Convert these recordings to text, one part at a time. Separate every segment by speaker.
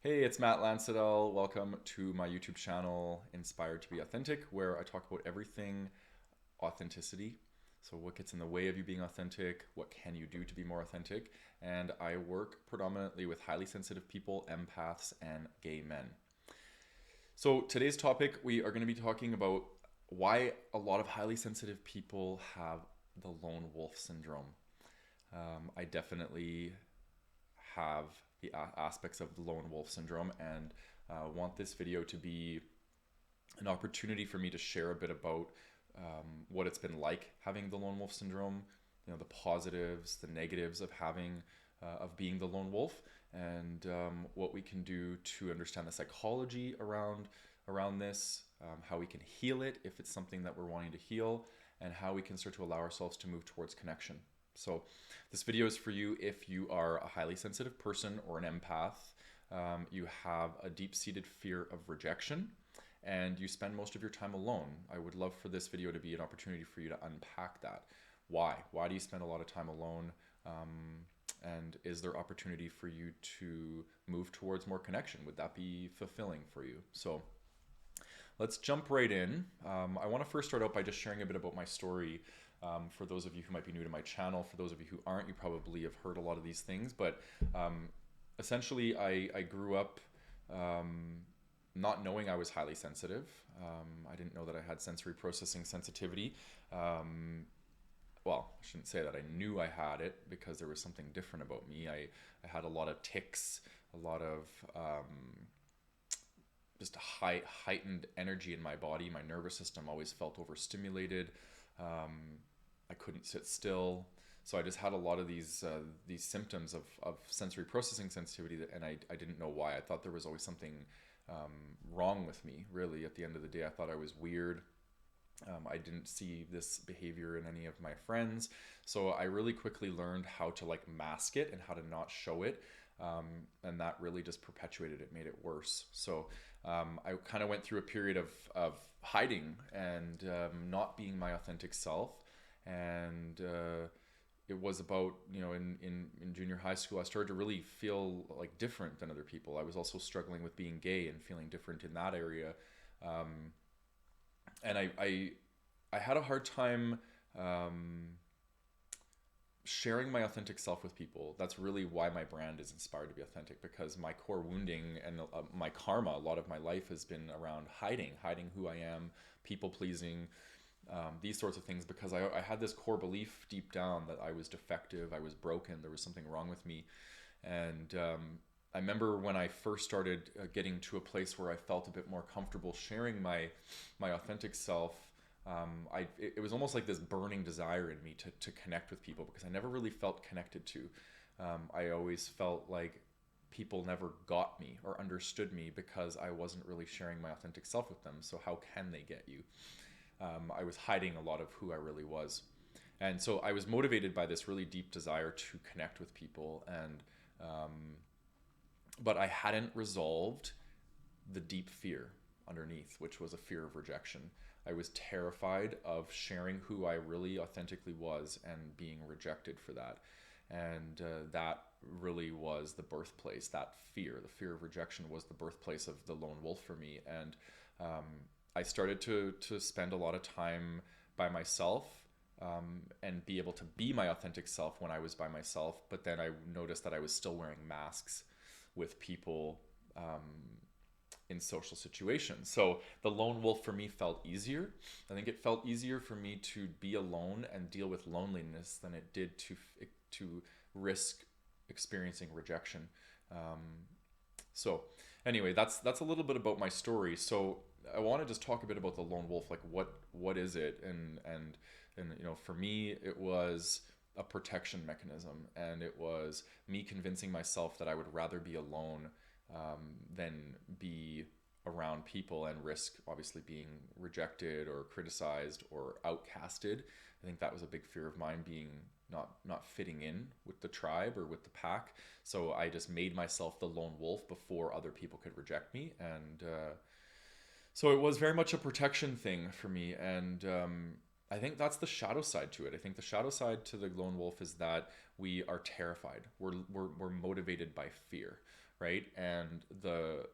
Speaker 1: Hey, it's Matt Lancidel. Welcome to my YouTube channel, Inspired to be Authentic, where I talk about everything authenticity. So, what gets in the way of you being authentic? What can you do to be more authentic? And I work predominantly with highly sensitive people, empaths, and gay men. So, today's topic, we are going to be talking about why a lot of highly sensitive people have the lone wolf syndrome. I definitely have the aspects of the lone wolf syndrome and want this video to be an opportunity for me to share a bit about what it's been like having the lone wolf syndrome, the positives, the negatives of having of being the lone wolf, and what we can do to understand the psychology around this, how we can heal it if it's something that we're wanting to heal, and how we can start to allow ourselves to move towards connection. So this video is for you if you are a highly sensitive person or an empath, you have a deep-seated fear of rejection, and you spend most of your time alone. I would love for this video to be an opportunity for you to unpack that. Why? Why do you spend a lot of time alone? And is there opportunity for you to move towards more connection? Would that be fulfilling for you? So let's jump right in. I want to first start out by just sharing a bit about my story. For those of you who might be new to my channel, for those of you who aren't, you probably have heard a lot of these things, but essentially I grew up not knowing I was highly sensitive. I didn't know that I had sensory processing sensitivity. Well, I shouldn't say that. I knew I had it because there was something different about me. I had a lot of tics, a lot of just heightened energy in my body. My nervous system always felt overstimulated. I couldn't sit still. So I just had a lot of these symptoms of sensory processing sensitivity, and I didn't know why. I thought there was always something wrong with me, really. At the end of the day, I thought I was weird. I didn't see this behavior in any of my friends. So I really quickly learned how to mask it and how to not show it. And that really just perpetuated it, made it worse. So I kind of went through a period of hiding and not being my authentic self. And it was about, in junior high school, I started to really feel different than other people. I was also struggling with being gay and feeling different in that area. And I had a hard time sharing my authentic self with people. That's really why my brand is Inspired to be Authentic, because my core wounding and my karma, a lot of my life has been around hiding who I am, people pleasing, these sorts of things, because I had this core belief deep down that I was defective, I was broken, there was something wrong with me. And I remember when I first started getting to a place where I felt a bit more comfortable sharing my authentic self. It was almost like this burning desire in me to connect with people, because I never really felt connected to. I always felt like people never got me or understood me because I wasn't really sharing my authentic self with them. So how can they get you? I was hiding a lot of who I really was. And so I was motivated by this really deep desire to connect with people, and but I hadn't resolved the deep fear underneath, which was a fear of rejection. I was terrified of sharing who I really authentically was and being rejected for that. And that really was the birthplace, that fear, the fear of rejection was the birthplace of the lone wolf for me. And I started to spend a lot of time by myself, and be able to be my authentic self when I was by myself. But then I noticed that I was still wearing masks with people in social situations. So the lone wolf for me felt easier. I think it felt easier for me to be alone and deal with loneliness than it did to risk experiencing rejection. So anyway, that's a little bit about my story. So I want to just talk a bit about the lone wolf, like what is it, and for me it was a protection mechanism, and it was me convincing myself that I would rather be alone than be around people and risk obviously being rejected or criticized or outcasted. I think that was a big fear of mine, being not fitting in with the tribe or with the pack. So I just made myself the lone wolf before other people could reject me, and so it was very much a protection thing for me. And I think that's the shadow side to it. I think the shadow side to the lone wolf is that we are terrified. We're motivated by fear, right? And the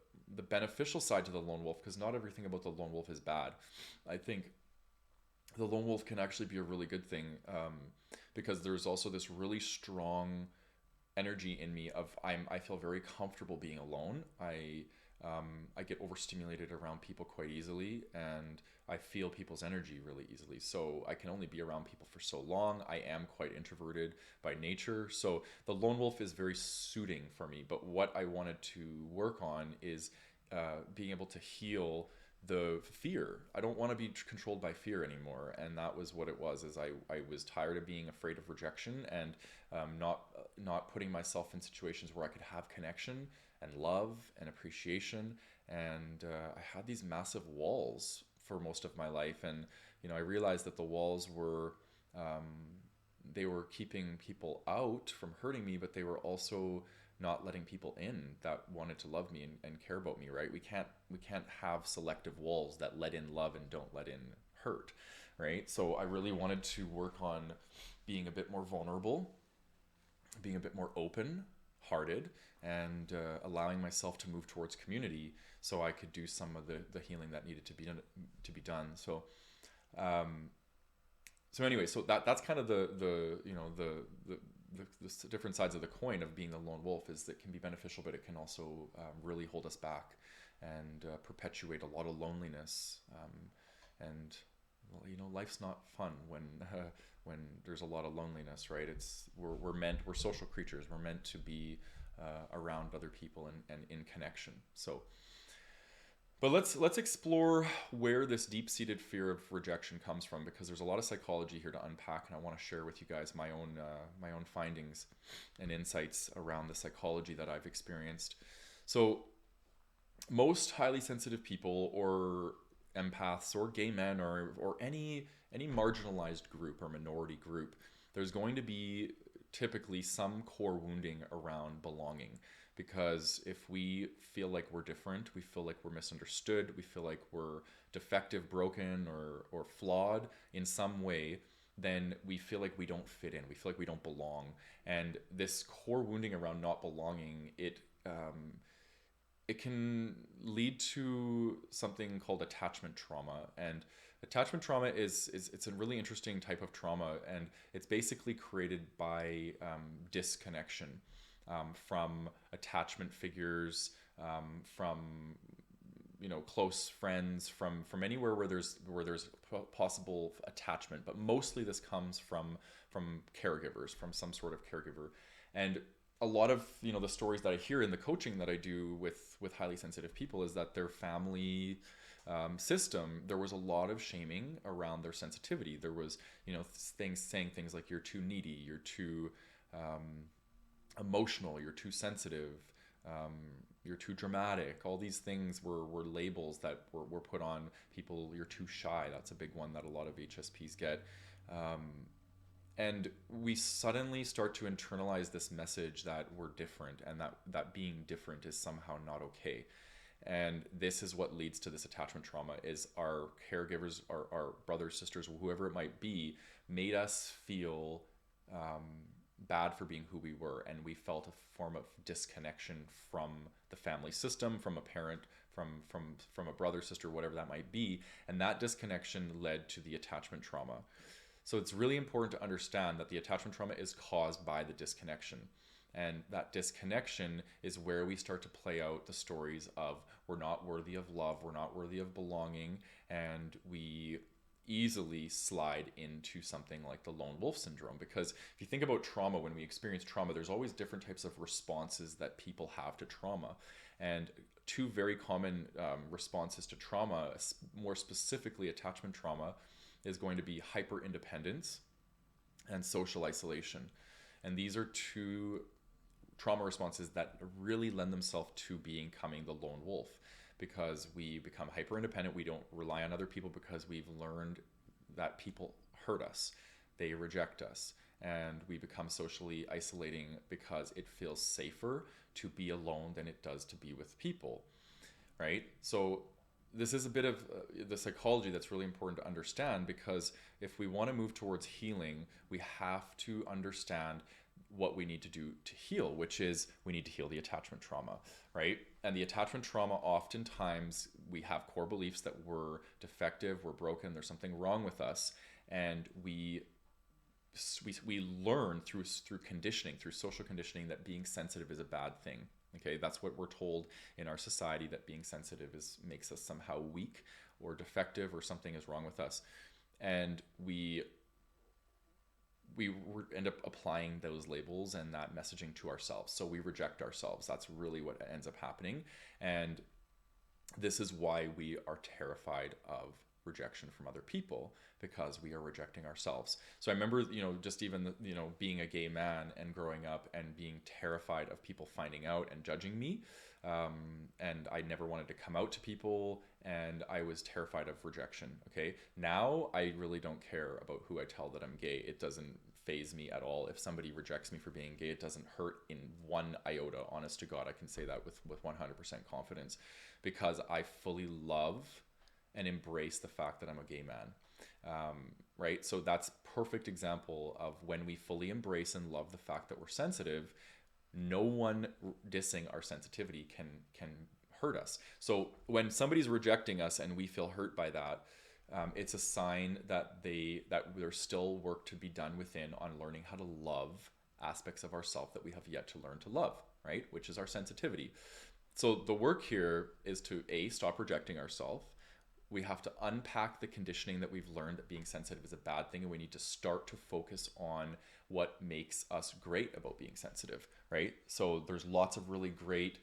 Speaker 1: beneficial side to the lone wolf, because not everything about the lone wolf is bad. I think the lone wolf can actually be a really good thing, because there's also this really strong energy in me of I feel very comfortable being alone. I get overstimulated around people quite easily, and I feel people's energy really easily. So I can only be around people for so long. I am quite introverted by nature. So the lone wolf is very suiting for me. But what I wanted to work on is being able to heal the fear. I don't want to be controlled by fear anymore. And that was what it was, is I was tired of being afraid of rejection, and not putting myself in situations where I could have connection and love and appreciation. And I had these massive walls for most of my life. And, I realized that the walls were, they were keeping people out from hurting me, but they were also not letting people in that wanted to love me and care about me, right? We can't have selective walls that let in love and don't let in hurt, right? So I really wanted to work on being a bit more vulnerable, being a bit more open hearted, and allowing myself to move towards community so I could do some of the healing that needed to be done. So anyway, so that's kind of the different sides of the coin of being a lone wolf. Is that it can be beneficial, but it can also really hold us back and perpetuate a lot of loneliness. And well, life's not fun when there's a lot of loneliness, right? We're social creatures. We're meant to be around other people and in connection. So, but let's explore where this deep-seated fear of rejection comes from, because there's a lot of psychology here to unpack, and I want to share with you guys my own findings and insights around the psychology that I've experienced. So, most highly sensitive people, or empaths, or gay men, or any marginalized group or minority group, there's going to be typically some core wounding around belonging. Because if we feel like we're different, we feel like we're misunderstood, we feel like we're defective, broken, or flawed in some way, then we feel like we don't fit in. We feel like we don't belong. And this core wounding around not belonging, it can lead to something called attachment trauma. And attachment trauma is it's a really interesting type of trauma, and it's basically created by disconnection from attachment figures, from close friends, from anywhere where there's possible attachment. But mostly this comes from caregivers, from some sort of caregiver. And a lot of the stories that I hear in the coaching that I do with highly sensitive people is that their family system, there was a lot of shaming around their sensitivity. There was saying things like, you're too needy, you're too emotional, you're too sensitive, you're too dramatic. All these things were labels that were put on people. You're too shy. That's a big one that a lot of HSPs get. And we suddenly start to internalize this message that we're different, and that being different is somehow not okay. And this is what leads to this attachment trauma, is our caregivers, our brothers, sisters, whoever it might be, made us feel bad for being who we were, and we felt a form of disconnection from the family system, from a parent, from a brother, sister, whatever that might be, and that disconnection led to the attachment trauma. So it's really important to understand that the attachment trauma is caused by the disconnection, and that disconnection is where we start to play out the stories of we're not worthy of love, we're not worthy of belonging, and we easily slide into something like the lone wolf syndrome. Because if you think about trauma, when we experience trauma, there's always different types of responses that people have to trauma. And two very common responses to trauma, more specifically attachment trauma, is going to be hyper independence and social isolation. And these are two trauma responses that really lend themselves to becoming the lone wolf, because we become hyper independent. We don't rely on other people because we've learned that people hurt us, they reject us, and we become socially isolating because it feels safer to be alone than it does to be with people, right? So this is a bit of the psychology that's really important to understand, because if we want to move towards healing, we have to understand what we need to do to heal, which is we need to heal the attachment trauma, right? And the attachment trauma, oftentimes we have core beliefs that we're defective, we're broken, there's something wrong with us, and we learn through conditioning, through social conditioning, that being sensitive is a bad thing. Okay, that's what we're told in our society, that being sensitive makes us somehow weak or defective, or something is wrong with us, and we end up applying those labels and that messaging to ourselves. So we reject ourselves. That's really what ends up happening, and this is why we are terrified of rejection from other people, because we are rejecting ourselves. So I remember, just even, being a gay man and growing up and being terrified of people finding out and judging me. And I never wanted to come out to people, and I was terrified of rejection. Okay. Now I really don't care about who I tell that I'm gay. It doesn't faze me at all. If somebody rejects me for being gay, it doesn't hurt in one iota. Honest to God, I can say that with 100% confidence, because I fully love and embrace the fact that I'm a gay man. Right? So that's perfect example of when we fully embrace and love the fact that we're sensitive. No one dissing our sensitivity can hurt us. So when somebody's rejecting us and we feel hurt by that, it's a sign that there's still work to be done within on learning how to love aspects of ourself that we have yet to learn to love, right? Which is our sensitivity. So the work here is to stop rejecting ourselves. We have to unpack the conditioning that we've learned that being sensitive is a bad thing, and we need to start to focus on what makes us great about being sensitive, right? So there's lots of really great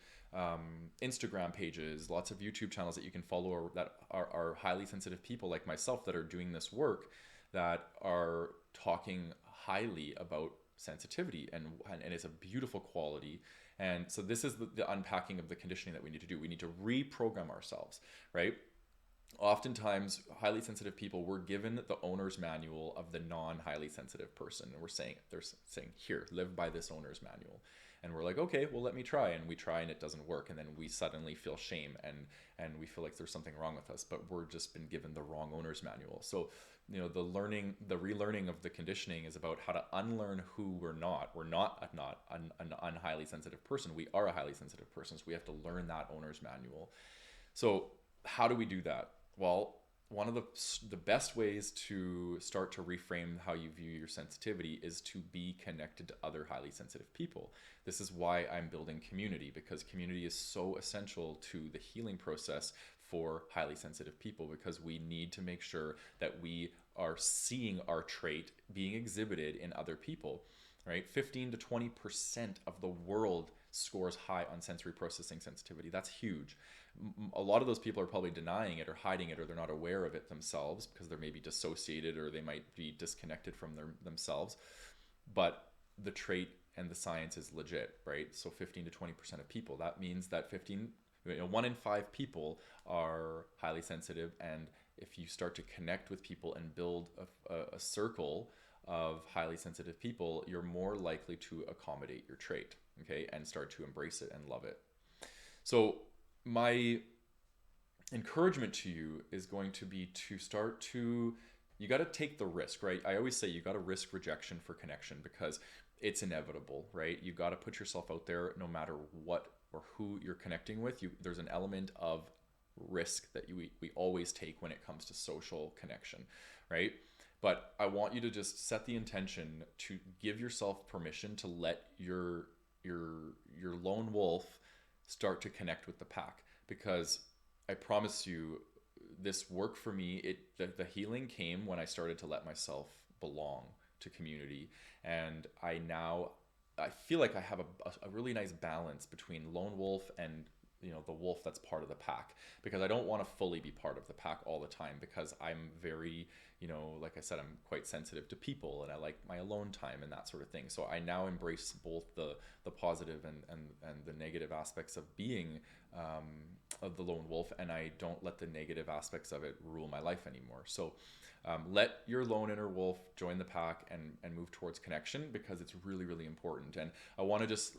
Speaker 1: Instagram pages, lots of YouTube channels that you can follow that are highly sensitive people like myself that are doing this work, that are talking highly about sensitivity, and it's a beautiful quality. And so this is the unpacking of the conditioning that we need to do. We need to reprogram ourselves, right? Oftentimes, highly sensitive people were given the owner's manual of the non-highly sensitive person, and they're saying, here, live by this owner's manual. And we're like, okay, well, let me try. And we try and it doesn't work. And then we suddenly feel shame and we feel like there's something wrong with us, but we're just been given the wrong owner's manual. So, the relearning of the conditioning is about how to unlearn who we're not. We're not an unhighly sensitive person. We are a highly sensitive person. So we have to learn that owner's manual. So how do we do that? Well, one of the best ways to start to reframe how you view your sensitivity is to be connected to other highly sensitive people. This is why I'm building community, because community is so essential to the healing process for highly sensitive people, because we need to make sure that we are seeing our trait being exhibited in other people, right? 15 to 20% of the world scores high on sensory processing sensitivity. That's huge. A lot of those people are probably denying it or hiding it, or they're not aware of it themselves because they're maybe dissociated, or they might be disconnected from themselves. But the trait and the science is legit, right? So 15 to 20% of people, that means that 1 in 5 people are highly sensitive. And if you start to connect with people and build a circle of highly sensitive people, you're more likely to accommodate your trait, okay, and start to embrace it and love it. So my encouragement to you is going to be to you got to take the risk, right? I always say you got to risk rejection for connection, because it's inevitable, right? You got to put yourself out there no matter what or who you're connecting with. There's an element of risk that we always take when it comes to social connection, right? But I want you to just set the intention to give yourself permission to let your lone wolf start to connect with the pack, because I promise you, this work for me, the healing came when I started to let myself belong to community. And I feel like I have a really nice balance between lone wolf and the wolf that's part of the pack, because I don't want to fully be part of the pack all the time, because I'm very, like I said, I'm quite sensitive to people, and I like my alone time and that sort of thing. So I now embrace both the positive and the negative aspects of being of the lone wolf, and I don't let the negative aspects of it rule my life anymore. So let your lone inner wolf join the pack and move towards connection, because it's really, really important. And I want to just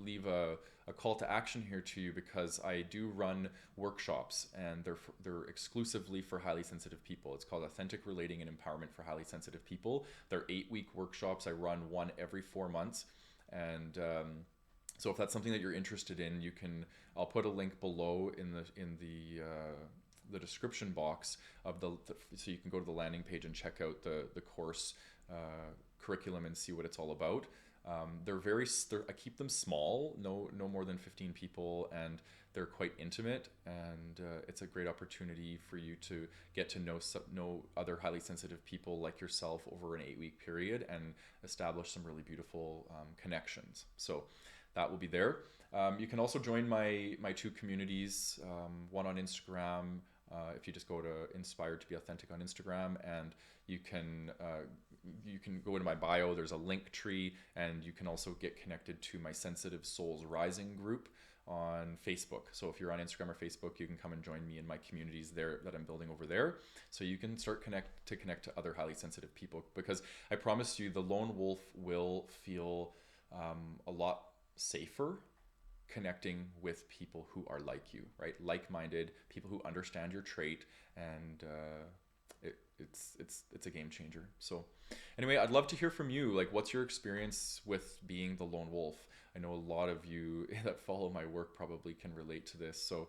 Speaker 1: leave a call to action here to you, because I do run workshops, and they're exclusively for highly sensitive people. It's called Authentic Relating and Empowerment for Highly Sensitive People. They're 8-week workshops. I run one every 4 months. And so if that's something that you're interested in, I'll put a link below in the description box of so you can go to the landing page and check out the course curriculum and see what it's all about. I keep them small, no more than 15 people, and they're quite intimate, and it's a great opportunity for you to get to know other highly sensitive people like yourself over an 8-week period and establish some really beautiful connections. So that will be there. You can also join my two communities, one on Instagram. If you just go to Inspired to be Authentic on Instagram, and you can go into my bio, there's a link tree, and you can also get connected to my Sensitive Souls Rising group on Facebook. So if you're on Instagram or Facebook, you can come and join me in my communities there that I'm building over there. So you can start connect to other highly sensitive people, because I promise you the lone wolf will feel a lot safer connecting with people who are like you, right? Like-minded people who understand your trait, and it's a game changer. So anyway, I'd love to hear from you. Like, what's your experience with being the lone wolf? I know a lot of you that follow my work probably can relate to this. So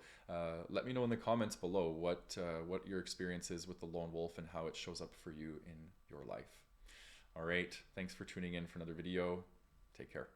Speaker 1: let me know in the comments below what your experience is with the lone wolf and how it shows up for you in your life. All right, thanks for tuning in for another video. Take care.